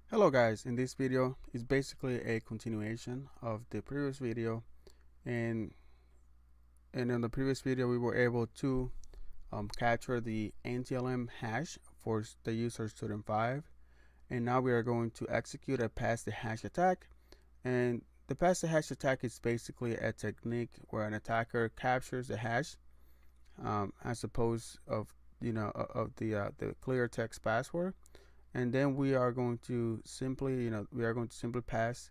Hello guys, in this video is basically a continuation of the previous video, and in the previous video we were able to capture the NTLM hash for the user student 5, and now we are going to execute a pass the hash attack. And the pass the hash attack is basically a technique where an attacker captures the hash as opposed of the clear text password, and then we are going to simply pass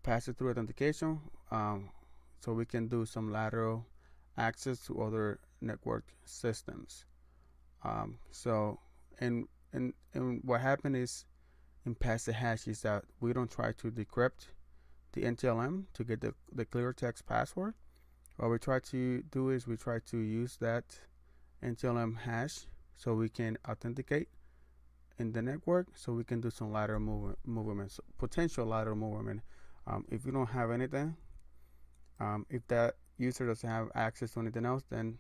it through authentication, so we can do some lateral access to other network systems. So and what happened is, in pass the hash, is that we don't try to decrypt the NTLM to get the clear text password. What we try to do is we try to use that NTLM hash so we can authenticate in the network, so we can do some lateral movements, potential lateral movement. If you don't have anything, if that user doesn't have access to anything else, then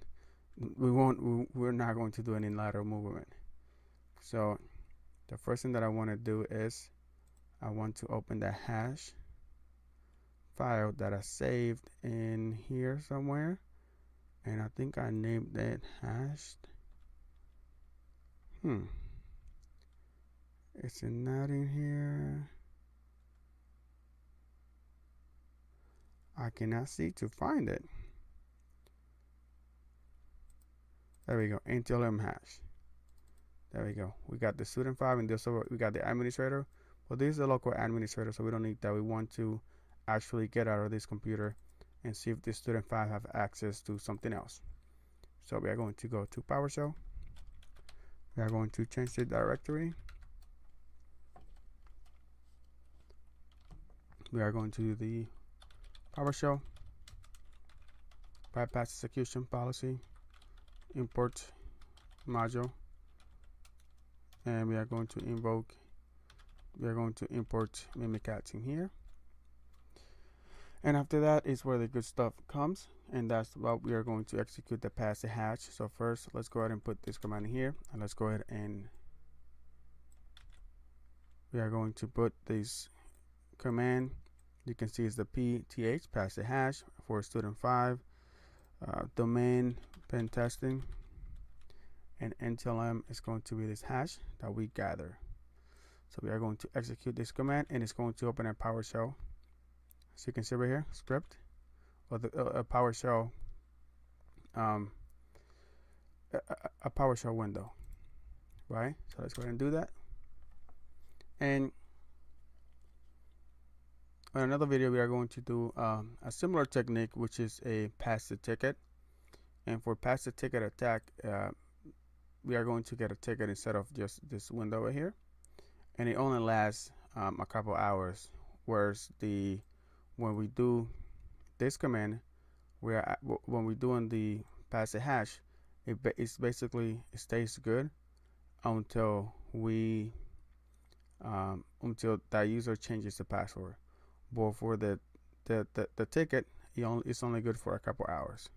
we're not going to do any lateral movement. So the first thing that I want to do is I want to open the hash file that I saved in here somewhere, and I think I named it hashed. It's not in here. I cannot see to find it. There we go, NTLM hash. There we go. We got the student 5, and this we got the administrator. Well, this is the local administrator, so we don't need that. We want to actually get out of this computer and see if the student 5 have access to something else. So we are going to go to PowerShell. We are going to change the directory. We are going to do the PowerShell bypass execution policy, import module, and we are going to import MimiKatz in here. And after that is where the good stuff comes, and that's what we are going to execute the pass the hash. So first, let's go ahead and put this command in here, and let's go ahead and we are going to put this command. You can see it's the PTH, pass the hash, for student 5, domain pen testing, and NTLM is going to be this hash that we gather. So we are going to execute this command, and it's going to open a PowerShell. So you can see right here, script, or a PowerShell, a PowerShell window, right? So let's go ahead and do that. And in another video, we are going to do a similar technique, which is a pass the ticket. And for pass the ticket attack, we are going to get a ticket instead of just this window right here, and it only lasts a couple hours. Whereas when we do this command, when we're doing the pass the hash, it's basically, it stays good until until that user changes the password. But for the ticket, it's only good for a couple hours.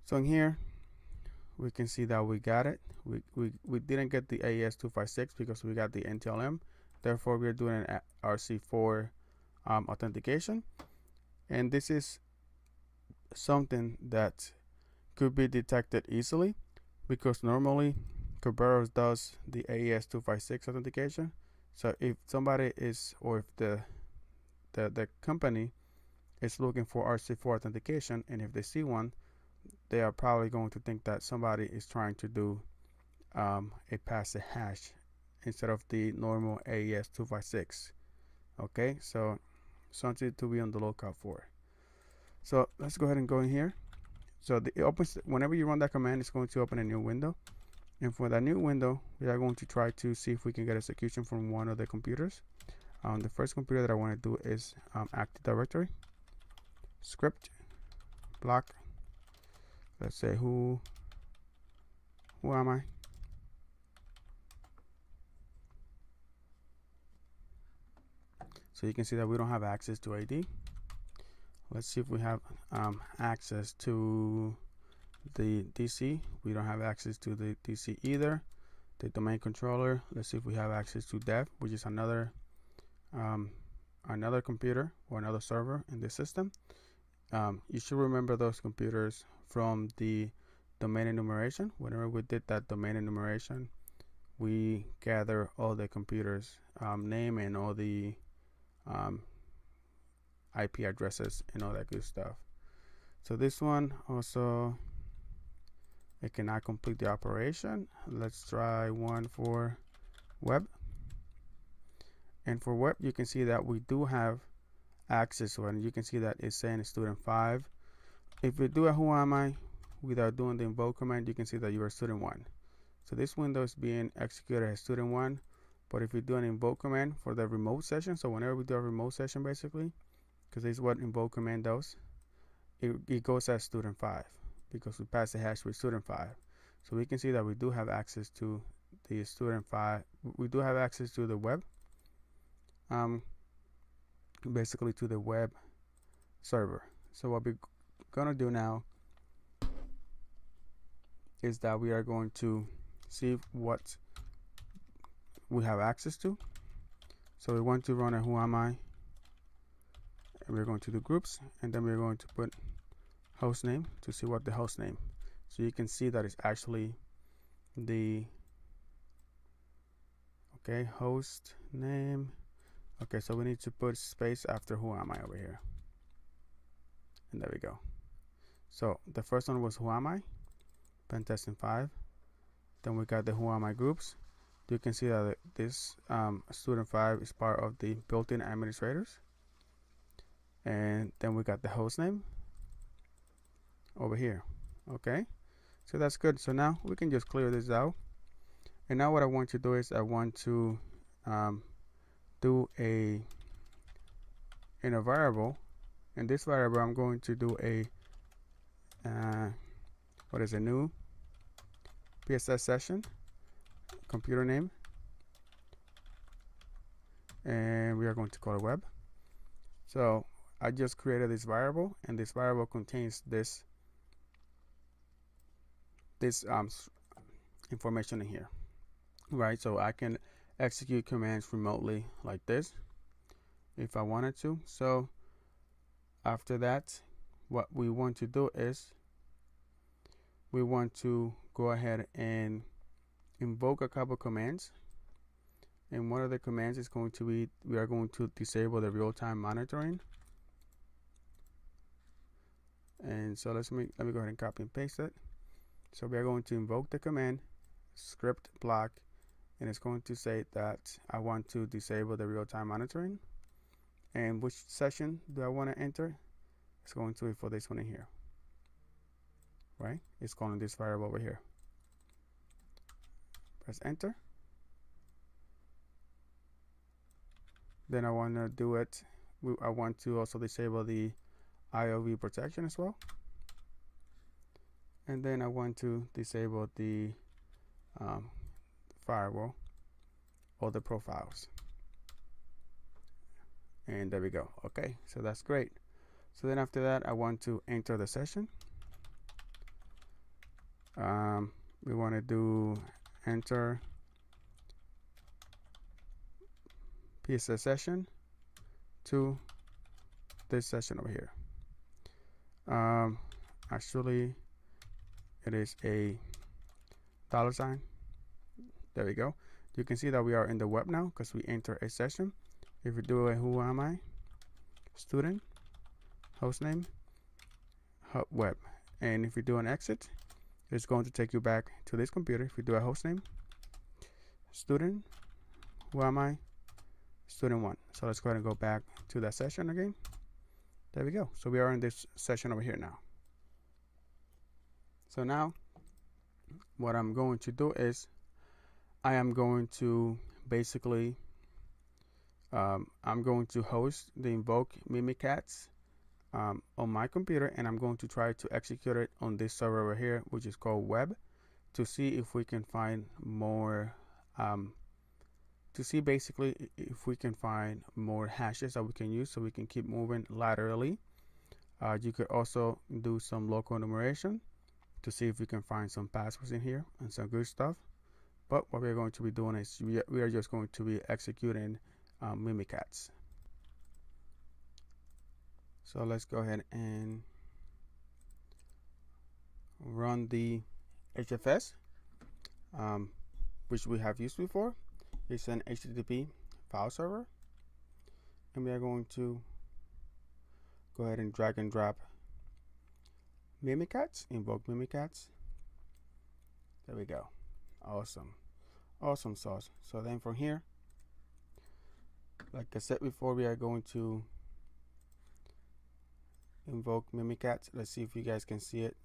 So in here, we can see that we got it. We didn't get the AES-256 because we got the NTLM. Therefore, we're doing an RC4 authentication. And this is something that could be detected easily, because normally Kerberos does the AES-256 authentication. So if somebody is, or if the company is looking for RC4 authentication, and if they see one, they are probably going to think that somebody is trying to do a pass the hash instead of the normal AES-256. Okay, so something to be on the lookout for. So let's go ahead and go in here. So it opens, whenever you run that command, it's going to open a new window. And for that new window, we are going to try to see if we can get execution from one of the computers. The first computer that I want to do is Active Directory, script, block. Let's say who am I? So you can see that we don't have access to ID. Let's see if we have access to the DC. We don't have access to the DC either. the domain controller. Let's see if we have access to dev, which is another computer or another server in the system. You should remember those computers from the domain enumeration. Whenever we did that domain enumeration, we gather all the computers name and all the IP addresses and all that good stuff. So this one also, it cannot complete the operation. Let's try one for web. And for web, you can see that we do have access to it. And you can see that it's saying student 5. If we do a who am I without doing the invoke command, you can see that you are student 1. So this window is being executed as student 1. But if we do an invoke command for the remote session, so whenever we do a remote session, basically, because this is what invoke command does, it goes as student 5 because we pass the hash with student 5. So we can see that we do have access to the student 5. We do have access to the web, basically to the web server. So what we're gonna do now is that we are going to see what we have access to. So we want to run a who am I, and we're going to do groups, and then we're going to put host name to see what the host name. So you can see that it's actually the host name. Okay, so we need to put space after who am I over here, and there we go. So the first one was who am I, pen testing 5. Then we got the who am I groups. You can see that this student 5 is part of the built-in administrators. And then we got the host name over here. Okay, so that's good. So now we can just clear this out. And now what I want to do is I want to do in a variable. In this variable, I'm going to do a new PSS session, computer name, and we are going to call it web. So I just created this variable, and this variable contains this information in here, right? So I can execute commands remotely like this if I wanted to. So after that, what we want to do is we want to go ahead and invoke a couple commands. And one of the commands is going to be, we are going to disable the real-time monitoring. And so let me go ahead and copy and paste it. So we are going to invoke the command script block, and it's going to say that I want to disable the real-time monitoring. And which session do I want to enter? It's going to be for this one in here, right? It's calling this variable over here. Press enter. Then I want to do it. I want to also disable the IOV protection as well. And then I want to disable the firewall or the profiles. And there we go. Okay, so that's great. So then after that, I want to enter the session. We want to do enter PSS session to this session over here. Actually, it is a $. There we go. You can see that we are in the web now because we enter a session. If we do a who am I, student, hostname, web, and if we do an exit, it's going to take you back to this computer. If we do a hostname, student, who am I, student 1. So let's go ahead and go back to that session again. There we go. So we are in this session over here now. So now what I'm going to do is I am going to basically I'm going to host the invoke MimiKatz on my computer, and I'm going to try to execute it on this server over here, which is called web, to see if we can find more to see basically if we can find more hashes that we can use so we can keep moving laterally. You could also do some local enumeration to see if we can find some passwords in here and some good stuff. But what we're going to be doing is we are just going to be executing MimiKatz. So let's go ahead and run the HFS, which we have used before. It's an HTTP file server, and we are going to go ahead and drag and drop MimiKatz, invoke MimiKatz. There we go. Awesome. Awesome sauce. So then from here, like I said before, we are going to invoke MimiKatz. Let's see if you guys can see it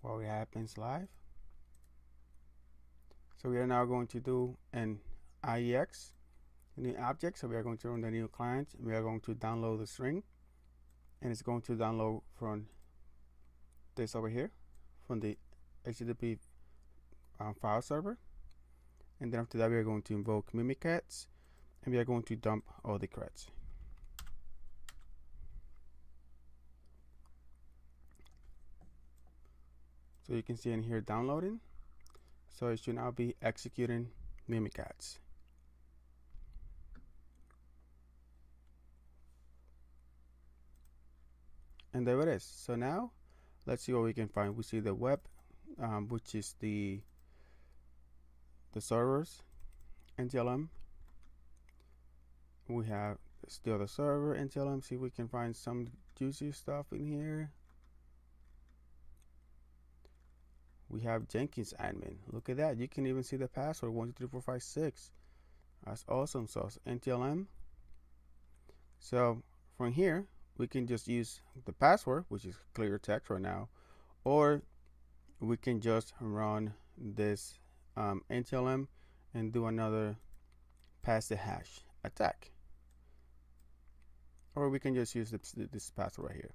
while it happens live. So we are now going to do an IEX, a new object. So we are going to run the new client. We are going to download the string, and it's going to download from this over here, from the HTTP file server. And then after that, we are going to invoke MimiKatz, and we are going to dump all the creds. So you can see in here downloading. So it should now be executing MimiKatz. And there it is. So now let's see what we can find. We see the web, which is the servers, NTLM. We have still the server, NTLM. See if we can find some juicy stuff in here. We have Jenkins admin. Look at that. You can even see the password 123456. That's awesome sauce. NTLM. So from here, we can just use the password, which is clear text right now, or we can just run this NTLM and do another PassTheHash attack, or we can just use this password right here.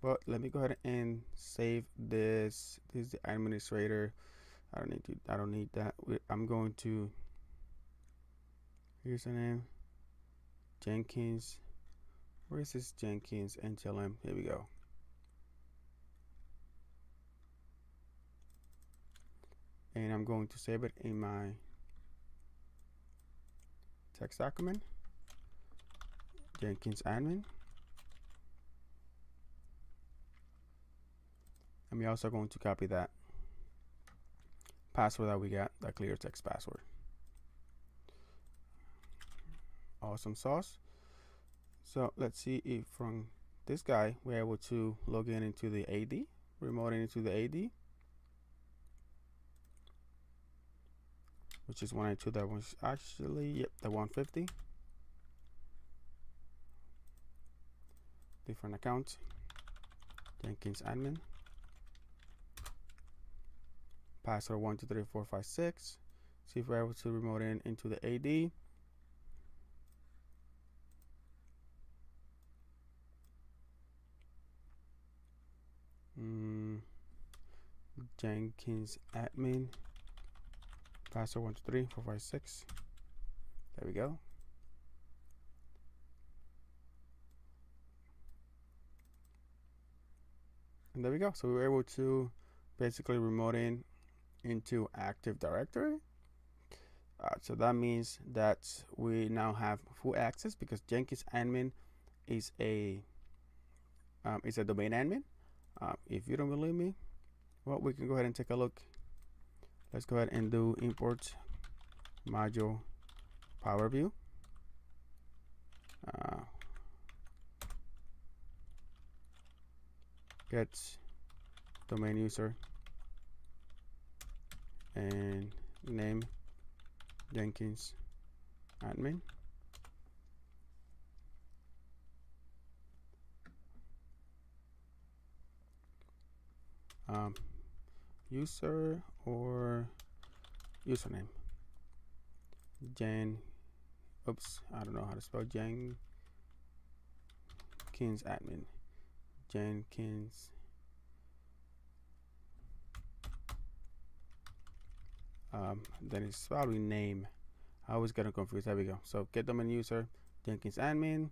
But let me go ahead and save this. This is the administrator. I don't need that. I'm going to, here's the name, Jenkins. Where is this Jenkins NTLM? Here we go. And I'm going to save it in my text document, Jenkins admin. And we're also going to copy that password that we got, that clear text password. Awesome sauce. So let's see if from this guy we're able to log in into the AD, remote into the AD, which is 192. That was actually, yep, the 150. Different account, Jenkins admin. Password 123456. See if we're able to remote in into the AD. Jenkins admin. Password 123456. There we go. And there we go. So we were able to basically remote in into Active Directory. So that means that we now have full access, because Jenkins admin is a domain admin. If you don't believe me, well, we can go ahead and take a look. Let's go ahead and do import module power view. Get domain user and name Jenkins admin. User or username I don't know how to spell Jenkins admin. Jenkins then it's probably name. I always get confused. There we go. So get domain user, Jenkins admin.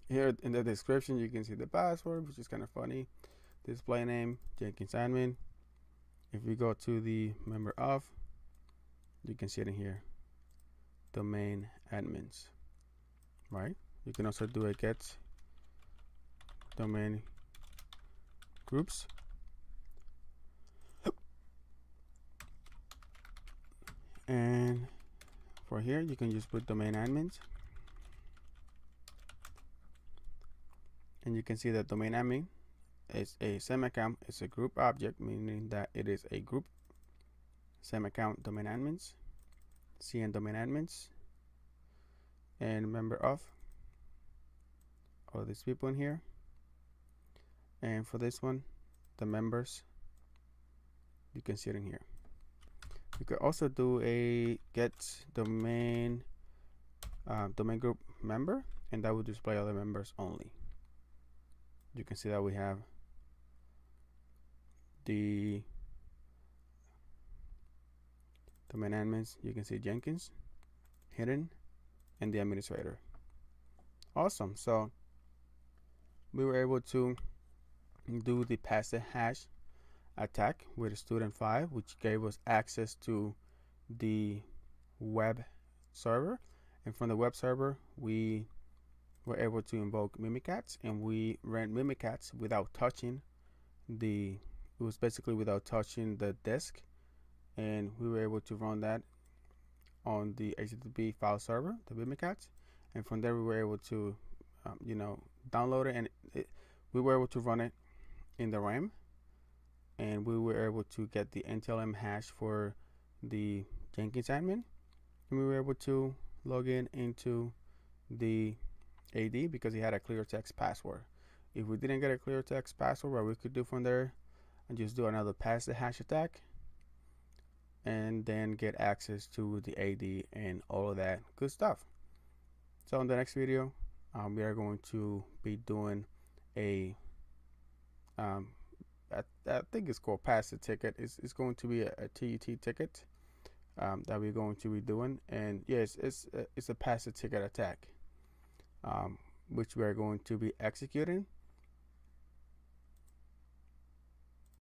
Here in the description you can see the password, which is kind of funny. Display name, Jenkins admin. If we go to the member of, You can see it in here, domain admins, right? You can also do a get domain groups. And for here, you can just put domain admins. And you can see that domain admin is a semi-account. It's a group object, meaning that it is a group. Semi-account domain admins, CN domain admins, and member of all these people in here. And for this one, the members, you can see it in here. You could also do a get domain domain group member, and that will display other members only. You can see that we have the domain admins. You can see Jenkins hidden and the administrator. Awesome. So we were able to do the PassTheHash attack with student 5, which gave us access to the web server, and from the web server we were able to invoke MimiKatz, and we ran MimiKatz without touching it was basically without touching the disk, and we were able to run that on the HTTP file server, the MimiKatz, and from there we were able to download it, and we were able to run it in the RAM, and we were able to get the NTLM hash for the Jenkins admin, and we were able to log in into the AD because he had a clear text password. If we didn't get a clear text password, what we could do from there and just do another PassTheHash attack and then get access to the AD and all of that good stuff. So in the next video, we are going to be doing a I think it's called Pass the Ticket. It's going to be a TET ticket that we're going to be doing, and yes, it's a Pass the Ticket attack, which we are going to be executing